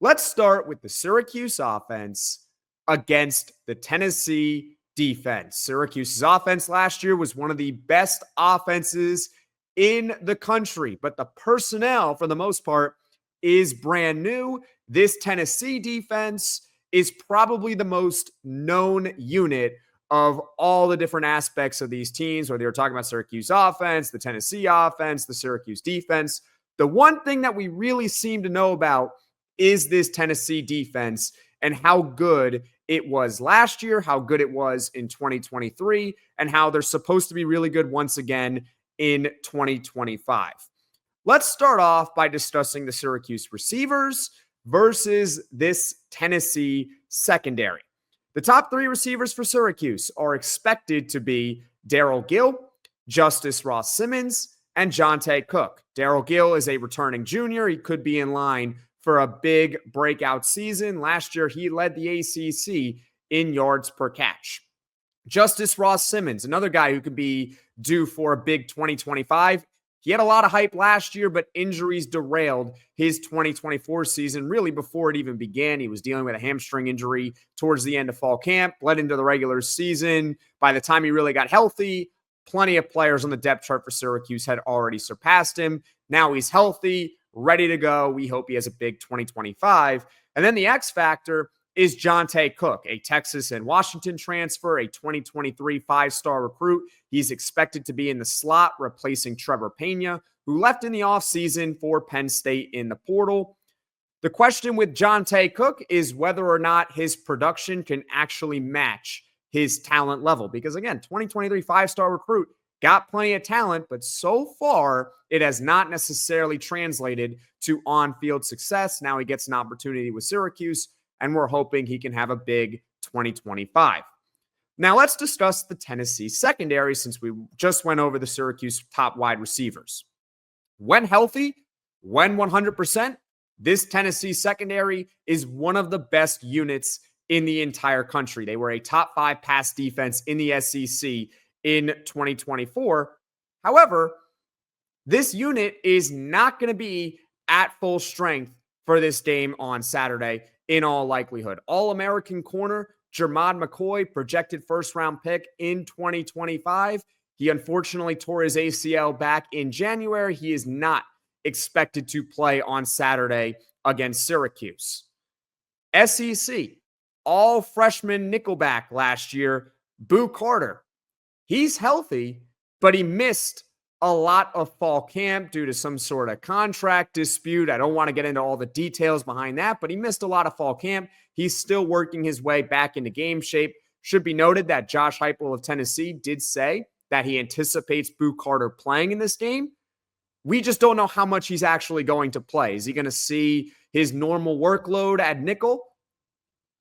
Let's start with the Syracuse offense against the Tennessee defense. Syracuse's offense last year was one of the best offenses in the country, but the personnel, for the most part, is brand new. This Tennessee defense is probably the most known unit of all the different aspects of these teams, whether you're talking about Syracuse offense, the Tennessee offense, the Syracuse defense. The one thing that we really seem to know about is this Tennessee defense and how good it was last year, how good it was in 2023, and how they're supposed to be really good once again in 2025. Let's start off by discussing the Syracuse receivers versus this Tennessee secondary. The top three receivers for Syracuse are expected to be Daryl Gill, Justice Ross Simmons, and Jonte Cook. Daryl Gill is a returning junior. He could be in line for a big breakout season. Last year, he led the ACC in yards per catch. Justice Ross Simmons, another guy who could be due for a big 2025. He had a lot of hype last year, but injuries derailed his 2024 season really before it even began. He was dealing with a hamstring injury towards the end of fall camp, bled into the regular season. By the time he really got healthy, plenty of players on the depth chart for Syracuse had already surpassed him. Now he's healthy, ready to go. We hope he has a big 2025. And then the X factor is Jonte Cook, a Texas and Washington transfer, a 2023 five-star recruit. He's expected to be in the slot, replacing Trevor Pena, who left in the offseason for Penn State in the portal. The question with Jonte Cook is whether or not his production can actually match his talent level. Because again, 2023 five-star recruit, got plenty of talent, but so far it has not necessarily translated to on-field success. Now he gets an opportunity with Syracuse, and we're hoping he can have a big 2025. Now let's discuss the Tennessee secondary since we just went over the Syracuse top wide receivers. When healthy, when 100%, this Tennessee secondary is one of the best units in the entire country. They were a top 5 pass defense in the SEC in 2024. However, this unit is not going to be at full strength for this game on Saturday in all likelihood. All-American corner Jermod McCoy, projected first-round pick in 2025. He unfortunately tore his ACL back in January. He is not expected to play on Saturday against Syracuse. SEC, all-freshman nickelback last year, Boo Carter. He's healthy, but he missed a lot of fall camp due to some sort of contract dispute. I don't want to get into all the details behind that, but he missed a lot of fall camp. He's still working his way back into game shape. Should be noted that Josh Heupel of Tennessee did say that he anticipates Boo Carter playing in this game. We just don't know how much he's actually going to play. Is he going to see his normal workload at nickel?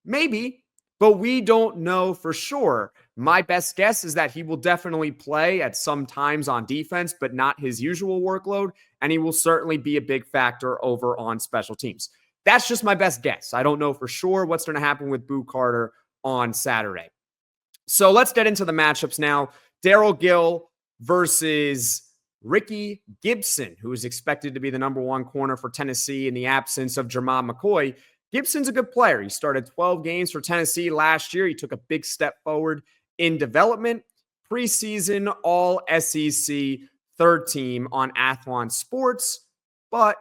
Maybe, but we don't know for sure. My best guess is that he will definitely play at some times on defense, but not his usual workload, and he will certainly be a big factor over on special teams. That's just my best guess. I don't know for sure what's going to happen with Boo Carter on Saturday. So let's get into the matchups now. Daryl Gill versus Ricky Gibson, who is expected to be the number 1 corner for Tennessee in the absence of Jermod McCoy. Gibson's a good player. He started 12 games for Tennessee last year. He took a big step forward in development. Preseason All-SEC third team on Athlon Sports, but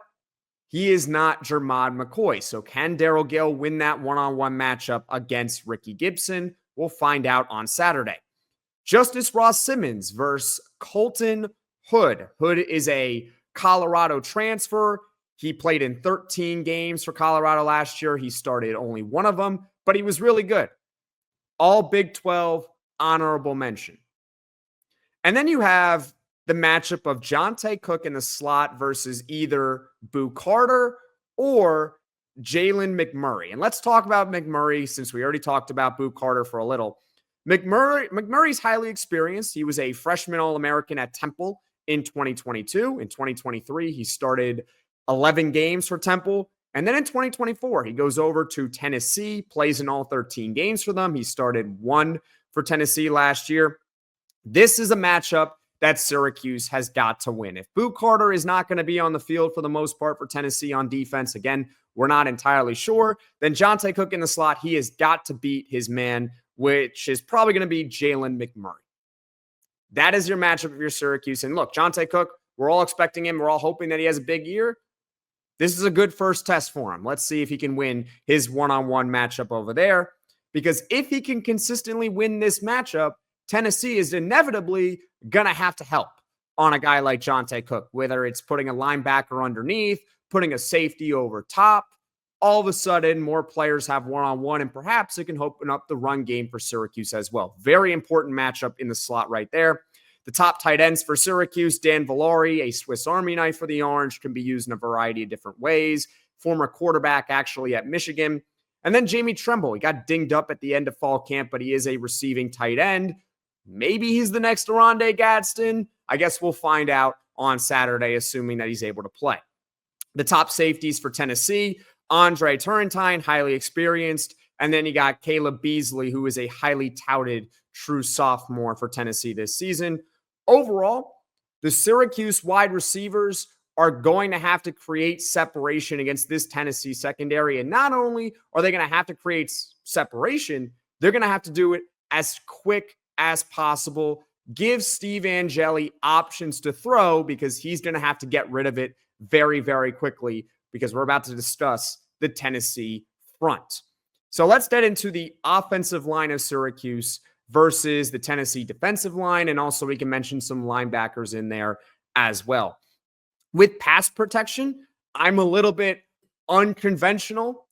he is not Jermod McCoy. So can Daryl Gill win that one-on-one matchup against Ricky Gibson? We'll find out on Saturday. Justice Ross Simmons versus Colton Hood. Hood is a Colorado transfer. He played in 13 games for Colorado last year. He started only one of them, but he was really good. All Big 12, honorable mention. And then you have the matchup of Jonte Cook in the slot versus either Boo Carter or Jalen McMurray. And let's talk about McMurray since we already talked about Boo Carter for a little. McMurray's highly experienced. He was a freshman All-American at Temple in 2022. In 2023, he started 11 games for Temple. And then in 2024, he goes over to Tennessee, plays in all 13 games for them. He started 1 for Tennessee last year. This is a matchup that Syracuse has got to win. If Boo Carter is not going to be on the field for the most part for Tennessee on defense, again, we're not entirely sure. Then Jonte Cook in the slot, he has got to beat his man, which is probably going to be Jalen McMurray. That is your matchup of your Syracuse. And look, Jonte Cook, we're all expecting him. We're all hoping that he has a big year. This is a good first test for him. Let's see if he can win his one-on-one matchup over there. Because if he can consistently win this matchup, Tennessee is inevitably going to have to help on a guy like Jonte Cook, whether it's putting a linebacker underneath, putting a safety over top. All of a sudden, more players have one-on-one, and perhaps it can open up the run game for Syracuse as well. Very important matchup in the slot right there. The top tight ends for Syracuse, Dan Villari, a Swiss Army knife for the Orange, can be used in a variety of different ways. Former quarterback actually at Michigan. And then Jamie Tremble. He got dinged up at the end of fall camp, but he is a receiving tight end. Maybe he's the next Oronde Gadsden. I guess we'll find out on Saturday, assuming that he's able to play. The top safeties for Tennessee, Andre Turrentine, highly experienced. And then you got Caleb Beasley, who is a highly touted true sophomore for Tennessee this season. Overall, the Syracuse wide receivers are going to have to create separation against this Tennessee secondary. And not only are they going to have to create separation, they're going to have to do it as quick as possible. Give Steve Angeli options to throw because he's going to have to get rid of it very, very quickly because we're about to discuss the Tennessee front. So let's get into the offensive line of Syracuse versus the Tennessee defensive line. And also we can mention some linebackers in there as well. With pass protection, I'm a little bit unconventional.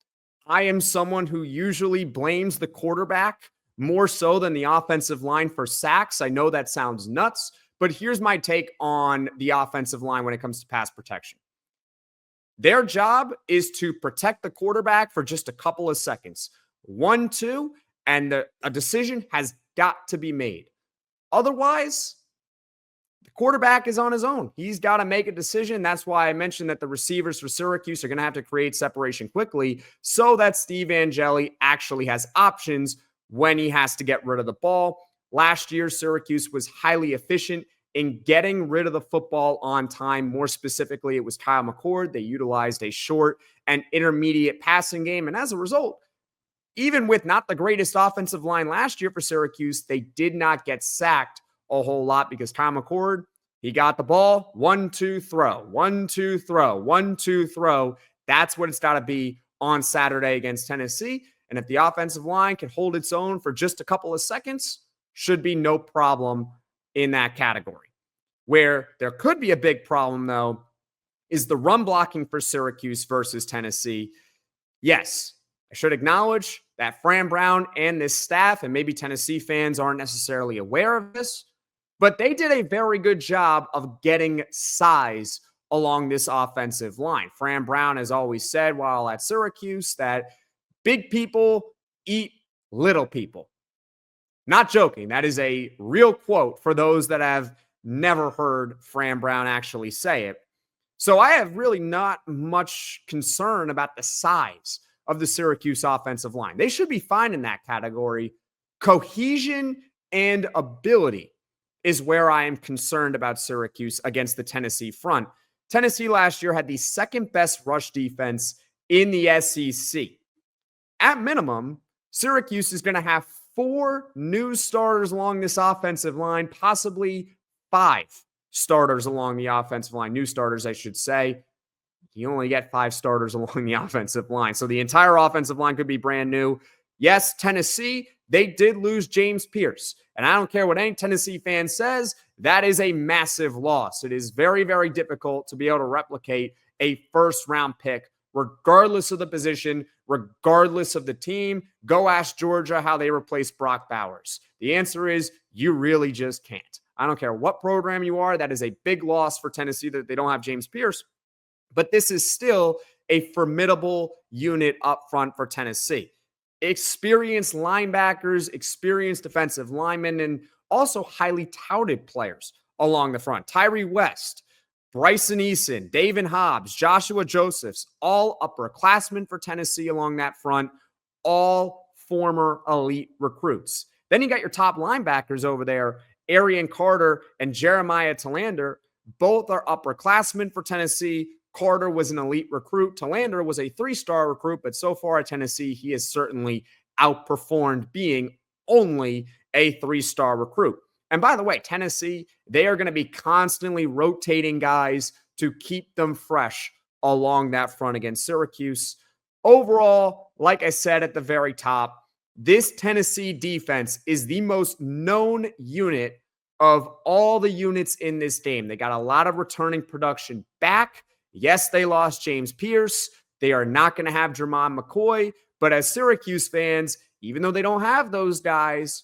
I am someone who usually blames the quarterback more so than the offensive line for sacks. I know that sounds nuts, but here's my take on the offensive line when it comes to pass protection. Their job is to protect the quarterback for just a couple of seconds. 1, 2, and a decision has got to be made. Otherwise, the quarterback is on his own. He's got to make a decision. That's why I mentioned that the receivers for Syracuse are going to have to create separation quickly so that Steve Angeli actually has options when he has to get rid of the ball. Last year, Syracuse was highly efficient in getting rid of the football on time. More specifically, it was Kyle McCord. They utilized a short and intermediate passing game. And as a result, even with not the greatest offensive line last year for Syracuse, they did not get sacked a whole lot because Kyle McCord, he got the ball, 1, 2, throw, 1, 2, throw, 1, 2, throw. That's what it's got to be on Saturday against Tennessee. And if the offensive line can hold its own for just a couple of seconds, should be no problem in that category. Where there could be a big problem, though, is the run blocking for Syracuse versus Tennessee. Yes, I should acknowledge that Fran Brown and this staff, and maybe Tennessee fans aren't necessarily aware of this, but they did a very good job of getting size along this offensive line. Fran Brown has always said while at Syracuse that big people eat little people. Not joking. That is a real quote for those that have never heard Fran Brown actually say it. So I have really not much concern about the size of the Syracuse offensive line. They should be fine in that category. Cohesion and ability is where I am concerned about Syracuse against the Tennessee front. Tennessee last year had the second best rush defense in the SEC. At minimum, Syracuse is going to have 4 new starters along this offensive line, possibly 5 starters along the offensive line. New starters, I should say. You only get 5 starters along the offensive line. So the entire offensive line could be brand new. Yes, Tennessee, they did lose James Pierce. And I don't care what any Tennessee fan says, that is a massive loss. It is very, very difficult to be able to replicate a first-round pick regardless of the position, regardless of the team. Go ask Georgia how they replaced Brock Bowers. The answer is you really just can't. I don't care what program you are. That is a big loss for Tennessee that they don't have James Pierce. But this is still a formidable unit up front for Tennessee. Experienced linebackers, experienced defensive linemen, and also highly touted players along the front. Tyree West, Bryson Eason, David Hobbs, Joshua Josephs, all upperclassmen for Tennessee along that front, all former elite recruits. Then you got your top linebackers over there, Arian Carter and Jeremiah Talander. Both are upperclassmen for Tennessee, Carter was an elite recruit. Talander was a 3-star recruit, but so far at Tennessee, he has certainly outperformed being only a 3-star recruit. And by the way, Tennessee, they are going to be constantly rotating guys to keep them fresh along that front against Syracuse. Overall, like I said at the very top, this Tennessee defense is the most known unit of all the units in this game. They got a lot of returning production back. Yes, they lost James Pierce. They are not going to have Jermon McCoy. But as Syracuse fans, even though they don't have those guys,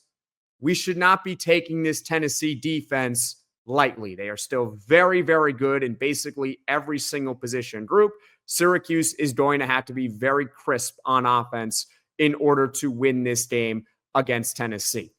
we should not be taking this Tennessee defense lightly. They are still very, very good in basically every single position group. Syracuse is going to have to be very crisp on offense in order to win this game against Tennessee.